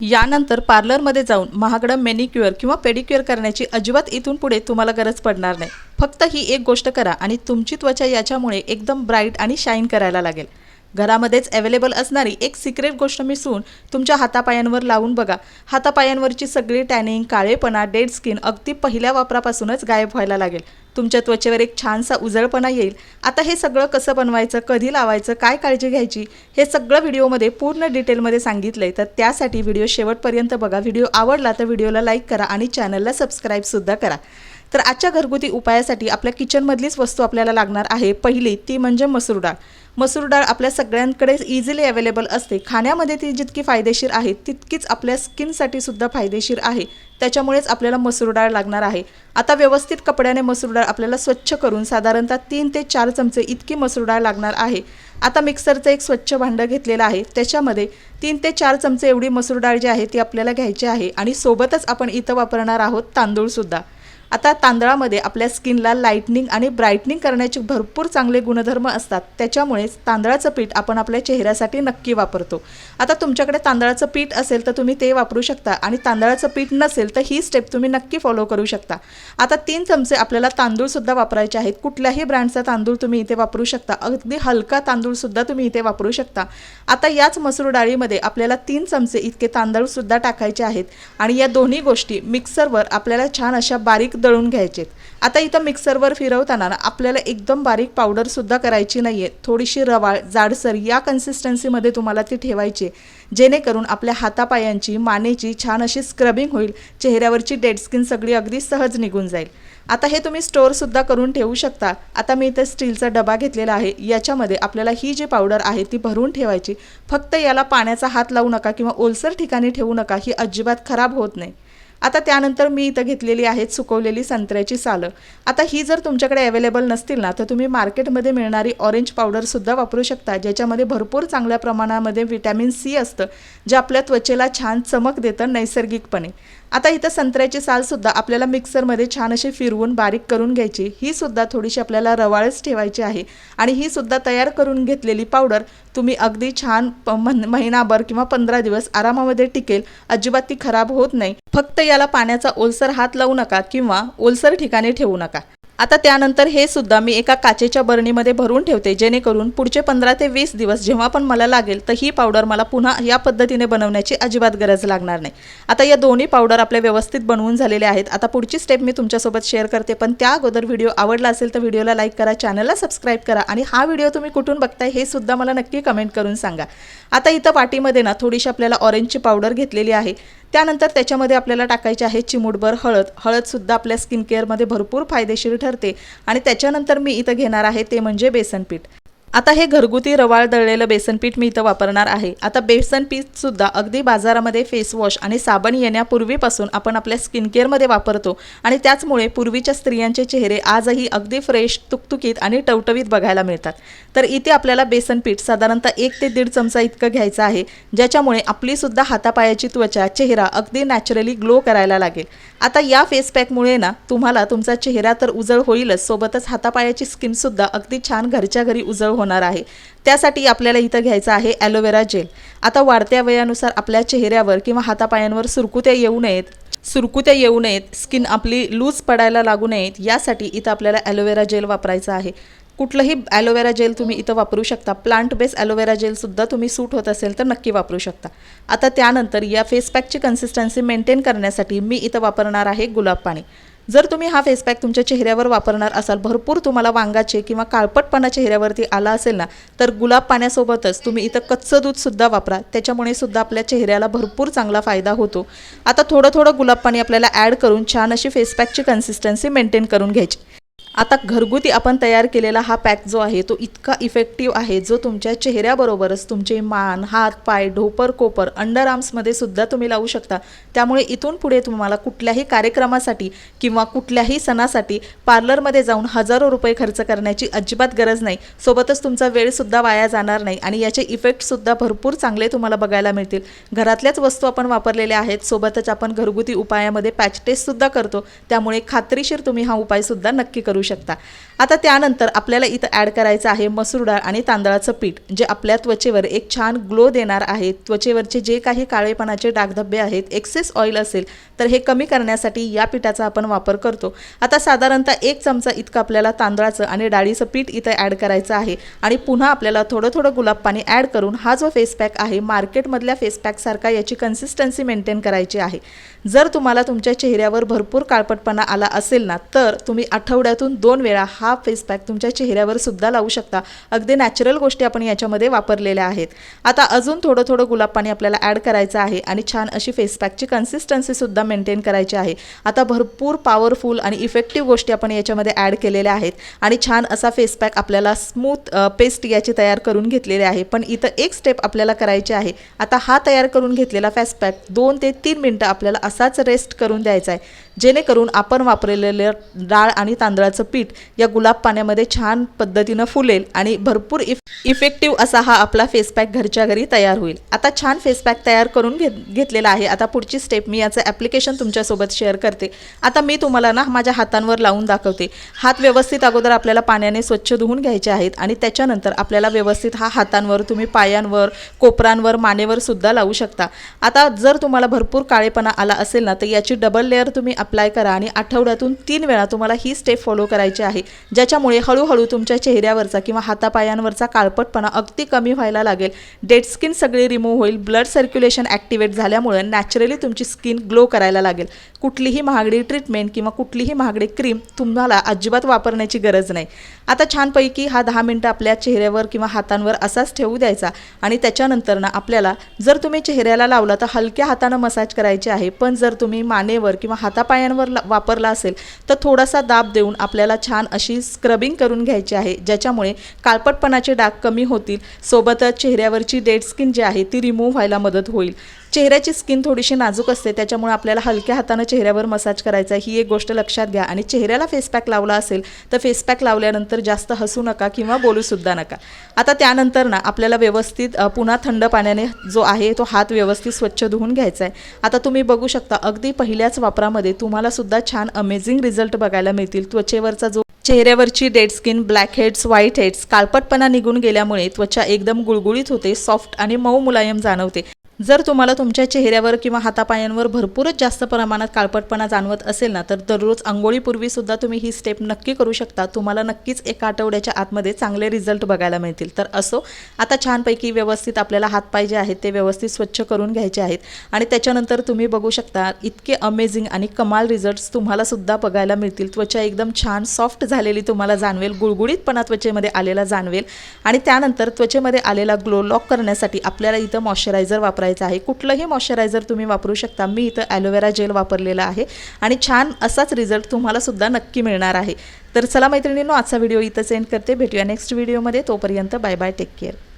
यानंतर पार्लरमध्ये जाऊन महागडं मॅनिक्युअर किंवा पेडिक्युअर करण्याची अजिबात इथून पुढे तुम्हाला गरज पडणार नाही। फक्त ही एक गोष्ट करा आणि तुमची त्वचा याच्यामुळे एकदम ब्राईट आणि शाईन करायला लागेल। घरामध्येच अवेलेबल असणारी एक सिक्रेट गोष्ट मिसळून तुमच्या हातापायांवर लावून बघा। हातापायांवरची सगळी टॅनिंग, काळेपणा, डेड स्किन अगदी पहिल्या वापरापासूनच गायब व्हायला लागेल। तुमच्या त्वचेवर एक छानसा उजळपणा येईल। आता हे सगळं कसं बनवायचं, कधी लावायचं, काय काळजी घ्यायची, हे सगळं व्हिडिओमध्ये पूर्ण डिटेलमध्ये सांगितलंय। तर त्यासाठी व्हिडिओ शेवटपर्यंत बघा। व्हिडिओ आवडला तर व्हिडिओला लाईक करा आणि चॅनलला सबस्क्राईब सुद्धा करा। तर आजच्या घरगुती उपायासाठी आपल्या किचनमधलीच वस्तू आपल्याला लागणार आहे। पहिली ती म्हणजे मसूर डाळ। मसूर डाळ आपल्या सगळ्यांकडे इझिली अवेलेबल असते। खाण्यामध्ये ती जितकी फायदेशीर आहे तितकीच आपल्या स्किनसाठी सुद्धा फायदेशीर आहे। त्याच्यामुळेच आपल्याला मसूर डाळ लागणार आहे। आता व्यवस्थित कपड्याने मसूर डाळ आपल्याला स्वच्छ करून साधारणतः 3 ते 4 चमचे इतकी मसूर डाळ लागणार आहे। आता मिक्सरचं एक स्वच्छ भांडं घेतलेलं आहे, त्याच्यामध्ये 3 ते 4 चमचे एवढी मसूर डाळ जी आहे ती आपल्याला घ्यायची आहे आणि सोबतच आपण इथं वापरणार आहोत तांदूळ सुद्धा। आता तांदळामध्ये आपल्या स्किनला लाईटनिंग आणि ब्राईटनिंग करण्याचे भरपूर चांगले गुणधर्म असतात। त्याच्यामुळे तांदळाचं पीठ आपण आपल्या चेहऱ्यासाठी नक्की वापरतो। आता तुमच्याकडे तांदळाचं पीठ असेल तर तुम्ही ते वापरू शकता आणि तांदळाचं पीठ नसेल तर ही स्टेप तुम्ही नक्की फॉलो करू शकता। आता 3 चमचे आपल्याला तांदूळ सुद्धा वापरायचे आहेत। कुठल्याही ब्रँडचा तांदूळ तुम्ही इथे वापरू शकता। अगदी हलका तांदूळ सुद्धा तुम्ही इथे वापरू शकता। आता याच मसूर डाळीमध्ये आपल्याला 3 चमचे इतके तांदूळ सुद्धा टाकायचे आहेत आणि या दोन्ही गोष्टी मिक्सरवर आपल्याला छान अशा बारीक दळून घ्यायचे। आता इथं मिक्सरवर फिरवताना आपल्याला एकदम बारीक पावडर सुद्धा करायची नाहीये। थोडीशी रवाळ जाडसर या कन्सिस्टन्सीमध्ये तुम्हाला ती ठेवायची, जेणेकरून आपल्या हातापायांची, मानेची छान अशी स्क्रबिंग होईल। चेहऱ्यावरची डेड स्किन सगळी अगदी सहज निघून जाईल। आता हे तुम्ही स्टोअर सुद्धा करून ठेवू शकता। आता मी इथे स्टीलचा डबा घेतलेला आहे, याच्यामध्ये आपल्याला ही जी पावडर आहे ती भरून ठेवायची। फक्त याला पाण्याचा हात लावू नका किंवा ओलसर ठिकाणी ठेवू नका, ही अजिबात खराब होत नाही। आता त्यानंतर मी इथं घेतलेली आहेत सुकवलेली संत्र्याची सालं। आता ही जर तुमच्याकडे अवेलेबल नसतील ना तर तुम्ही मार्केटमध्ये मिळणारी ऑरेंज पावडर सुद्धा वापरू शकता, ज्याच्यामध्ये भरपूर चांगल्या प्रमाणामध्ये व्हिटॅमिन सी असतं, जे आपल्या त्वचेला छान चमक देतं नैसर्गिकपणे। आता इथं संत्र्याची साल सुद्धा आपल्याला मिक्सरमध्ये छान अशी फिरवून बारीक करून घ्यायची। ही सुद्धा थोडीशी आपल्याला रवाळच ठेवायची आहे आणि ही सुद्धा तयार करून घेतलेली पावडर तुम्ही अगदी छान महिनाभर किंवा 15 दिवस आरामामध्ये टिकेल, अजिबात ती खराब होत नाही। फक्त याला पाण्याचा ओलसर हात लावू नका किंवा ओलसर ठिकाणी ठेवू नका। आता त्यानंतर हे सुद्धा मी एका काचेच्या बरणीमध्ये भरून ठेवते, जेणेकरून पुढचे 15 ते 20 दिवस जेव्हा पण मला लागेल तर ही पावडर मला पुन्हा या पद्धतीने बनवण्याची अजिबात गरज लागणार नाही। आता या दोन्ही पावडर आपल्या व्यवस्थित बनवून झालेले आहेत। आता पुढची स्टेप मी तुमच्यासोबत शेअर करते, पण त्या अगोदर व्हिडिओ आवडला असेल तर व्हिडिओला लाईक करा, चॅनलला सबस्क्राईब करा आणि हा व्हिडिओ तुम्ही कुठून बघताय हे सुद्धा मला नक्की कमेंट करून सांगा। आता इथं वाटीमध्ये ना थोडीशी आपल्याला ऑरेंजची पावडर घेतलेली आहे। त्यानंतर त्याच्यामध्ये आपल्याला टाकायची आहे चिमूटभर हळद। हळद सुद्धा आपल्या स्किन केअरमध्ये भरपूर फायदेशीर ठरते आणि त्याच्यानंतर मी इथं घेणार आहे ते म्हणजे बेसन पीठ। आता हे घरगुती रवाळ दळलेलं बेसन पीठ मी इथं वापरणार आहे। आता बेसन पीठ सुद्धा अगदी बाजारामध्ये फेस वॉश आणि साबण येण्यापूर्वीपासून आपण आपल्या स्किन केअरमध्ये वापरतो आणि त्याचमुळे पूर्वीच्या स्त्रियांचे चेहरे आजही अगदी फ्रेश, तुकतुकीत आणि टवटवीत बघायला मिळतात। तर इथे आपल्याला बेसन पीठ साधारणतः 1 ते 1.5 चमचा इतकं घ्यायचं आहे, ज्याच्यामुळे आपली सुद्धा हातापायाची त्वचा, चेहरा अगदी नॅचरली ग्लो करायला लागेल। आता या फेस पॅकमुळे ना तुम्हाला तुमचा चेहरा तर उजळ होईलच, सोबतच हातापायाची स्किन सुद्धा अगदी छान घरच्या घरी उजळ होणार आहे। त्यासाठी आपल्याला इथं घ्यायचं आहे ॲलोवेरा जेल। आता वाढत्या वयानुसार आपल्या चेहऱ्यावर किंवा हातापायांवर सुरकुत्या येऊ नयेत, स्किन आपली लूज पडायला लागू नयेत, यासाठी इथं आपल्याला ॲलोवेरा जेल वापरायचं आहे। कुठलंही ॲलोवेरा जेल तुम्ही इथं वापरू शकता। प्लांट बेस ॲलोवेरा जेल सुद्धा तुम्ही सूट होत असेल तर नक्की वापरू शकता। आता त्यानंतर या फेस पॅकची कन्सिस्टन्सी मेंटेन करण्यासाठी मी इथं वापरणार आहे गुलाब पाणी। जर तुम्ही हा फेस पॅक तुमच्या चेहऱ्यावर वापरणार असाल, भरपूर तुम्हाला वांगाचे किंवा काळपटपणा चेहऱ्यावरती आला असेल ना, तर गुलाब पाण्यासोबतच तुम्ही इथं कच्चं दूध सुद्धा वापरा, त्याच्यामुळे सुद्धा आपल्या चेहऱ्याला भरपूर चांगला फायदा होतो। आता थोडं गुलाब पाणी आपल्याला ॲड करून छान अशी फेस पॅकची कन्सिस्टन्सी मेंटेन करून घ्यायची। आता घरगुती आपण तयार केलेला हा पॅक जो आहे तो इतका इफेक्टिव्ह आहे, जो तुमच्या चेहऱ्याबरोबरच तुमचे मान, हात, पाय, ढोपर, कोपर, अंडर आर्म्समध्ये सुद्धा तुम्ही लावू शकता। त्यामुळे इथून पुढे तुम्हाला कुठल्याही कार्यक्रमासाठी किंवा कुठल्याही सणासाठी पार्लरमध्ये जाऊन हजारो रुपये खर्च करण्याची अजिबात गरज नाही। सोबतच तुमचा वेळ सुद्धा वाया जाणार नाही आणि याचे इफेक्ट सुद्धा भरपूर चांगले तुम्हाला बघायला मिळतील। घरातल्याच वस्तू आपण वापरलेल्या आहेत, सोबतच आपण घरगुती उपायामध्ये पॅच टेस्ट सुद्धा करतो, त्यामुळे खात्रीशीर तुम्ही हा उपाय सुद्धा नक्की करू शकता। आता त्यानंतर आपल्याला इथं ॲड करायचं आहे मसूर डाळ आणि तांदळाचं पीठ, जे आपल्या त्वचेवर एक छान ग्लो देणार आहे। त्वचेवरचे जे काही काळेपणाचे डागधब्बे आहेत, एक्सेस ऑइल असेल तर हे कमी करण्यासाठी या पिठाचा आपण वापर करतो। आता साधारणतः 1 चमचा इतकं आपल्याला तांदळाचं आणि डाळीचं पीठ इथं ॲड करायचं आहे आणि पुन्हा आपल्याला थोडं थोडं गुलाब पाणी ॲड करून हा जो फेस पॅक आहे मार्केटमधल्या फेस पॅकसारखा याची कन्सिस्टन्सी मेंटेन करायची आहे। जर तुम्हाला तुमच्या चेहऱ्यावर भरपूर काळपटपणा आला असेल ना, तर तुम्ही आठवड्यातून 2 वेळा हा फेस पॅक तुमच्या चेहऱ्यावर सुद्धा लावू शकता। अगदी नॅचरल गोष्टी आपण याच्यामध्ये वापरलेल्या आहेत। आता अजून थोडं थोडं गुलाब पाणी आपल्याला ॲड करायचं आहे आणि छान अशी फेस पॅकची कन्सिस्टन्सी सुद्धा मेंटेन करायची आहे। आता भरपूर पॉवरफुल आणि इफेक्टिव्ह गोष्टी आपण याच्यामध्ये ॲड केलेल्या आहेत आणि छान असा फेस पॅक आपल्याला स्मूथ पेस्ट याची तयार करून घेतलेली आहे। पण इथं एक स्टेप आपल्याला करायची आहे। आता हा तयार करून घेतलेला फेस पॅक 2 ते 3 मिनिटं आपल्याला असाच रेस्ट करून द्यायचा आहे, जेणेकरून आपण वापरलेलं डाळ आणि तांदळाचं पीठ या गुलाब पाण्यामध्ये छान पद्धतीनं फुलेल आणि भरपूर इफेक्टिव्ह असा हा आपला फेस पॅक घरच्या घरी तयार होईल। आता छान फेस पॅक तयार करून घेतलेला आहे। आता पुढची स्टेप मी याचं ॲप्लिकेशन तुमच्यासोबत शेअर करते। आता मी तुम्हाला ना माझ्या हातांवर लावून दाखवते। हात व्यवस्थित अगोदर आपल्याला पाण्याने स्वच्छ धुवून घ्यायचे आहेत आणि त्याच्यानंतर आपल्याला व्यवस्थित हा हातांवर, तुम्ही पायांवर, कोपरांवर, मानेवर सुद्धा लावू शकता। आता जर तुम्हाला भरपूर काळेपणा आला असेल ना, तर याची डबल लेअर तुम्ही अप्लाय करा आणि आठवड्यातून 3 वेळा तुम्हाला ही स्टेप फॉलो करायची आहे, ज्याच्यामुळे हळूहळू तुमच्या चेहऱ्यावरचा किंवा हातापायांवरचा काळपटपणा अगदी कमी व्हायला लागेल। डेड स्किन सगळी रिमूव्ह होईल। ब्लड सर्क्युलेशन ॲक्टिवेट झाल्यामुळे नॅचरली तुमची स्किन ग्लो करायला लागेल। कुठलीही महागडी ट्रीटमेंट किंवा कुठलीही महागडी क्रीम तुम्हाला अजिबात वापरण्याची गरज नाही। आता छानपैकी हा 10 मिनिटं आपल्या चेहऱ्यावर किंवा हातांवर असाच ठेवू द्यायचा आणि त्याच्यानंतर ना आपल्याला जर तुम्ही चेहऱ्याला लावला तर हलक्या हातानं मसाज करायचे आहे, पण जर तुम्ही मानेवर किंवा हातापायांवर वापरला असेल तर थोडासा दाब देऊन आपल्याला छान अशी स्क्रबिंग करून घ्यायची आहे, ज्याच्यामुळे काळपटपणाचे डाग कमी होतील, सोबतच चेहऱ्यावरची डेड स्किन जी आहे ती रिमूव्ह व्हायला मदत होईल। चेहऱ्याची स्किन थोडीशी नाजूक असते, त्याच्यामुळे आपल्याला हलक्या हातानं चेहऱ्यावर मसाज करायचा, ही एक गोष्ट लक्षात घ्या। आणि चेहऱ्याला फेस पॅक लावला असेल तर फेस पॅक लावल्यानंतर जास्त हसू नका किंवा बोलूसुद्धा नका। आता त्यानंतर ना आपल्याला व्यवस्थित पुन्हा थंड पाण्याने जो आहे तो हात व्यवस्थित स्वच्छ धुवून घ्यायचा आहे। आता तुम्ही बघू शकता अगदी पहिल्याच वापरामध्ये तुम्हाला सुद्धा छान अमेझिंग रिझल्ट बघायला मिळतील। त्वचेवरचा जो चेहऱ्यावरची dead skin, blackheads, whiteheads, काळपटपणा निघून गेल्यामुळे त्वचा एकदम गुळगुळीत होते, सॉफ्ट आणि मऊ मुलायम जाणवते। जर तुम्हाला तुमच्या चेहऱ्यावर किंवा हातापायांवर भरपूरच जास्त प्रमाणात काळपटपणा जाणवत असेल ना, तर दररोज अंघोळीपूर्वी सुद्धा तुम्ही ही स्टेप नक्की करू शकता। तुम्हाला नक्कीच एका आठवड्याच्या आतमध्ये चांगले रिझल्ट बघायला मिळतील। तर असो, आता छानपैकी व्यवस्थित आपल्याला हातपाय जे आहेत ते व्यवस्थित स्वच्छ करून घ्यायचे आहेत आणि त्याच्यानंतर तुम्ही बघू शकता इतके अमेझिंग आणि कमाल रिझल्ट्स तुम्हाला सुद्धा बघायला मिळतील। त्वचा एकदम छान सॉफ्ट झालेली तुम्हाला जाणवेल, गुळगुळीतपणा त्वचेमध्ये आलेला जाणवेल आणि त्यानंतर त्वचेमध्ये आलेला ग्लो लॉक करण्यासाठी आपल्याला इथं मॉइश्चरायझर वापरायचं आहे। कुठलंही मॉइश्चरायझर तुम्ही वापरू शकता। मी इथं ॲलोवेरा जेल वापरलेला आहे आणि छान असाच रिझल्ट तुम्हाला सुद्धा नक्की मिळणार आहे। तर चला मैत्रिणींनो, आजचा व्हिडिओ इथं एंड करते। भेटूया नेक्स्ट व्हिडिओमध्ये। तोपर्यंत बाय बाय, टेक केअर।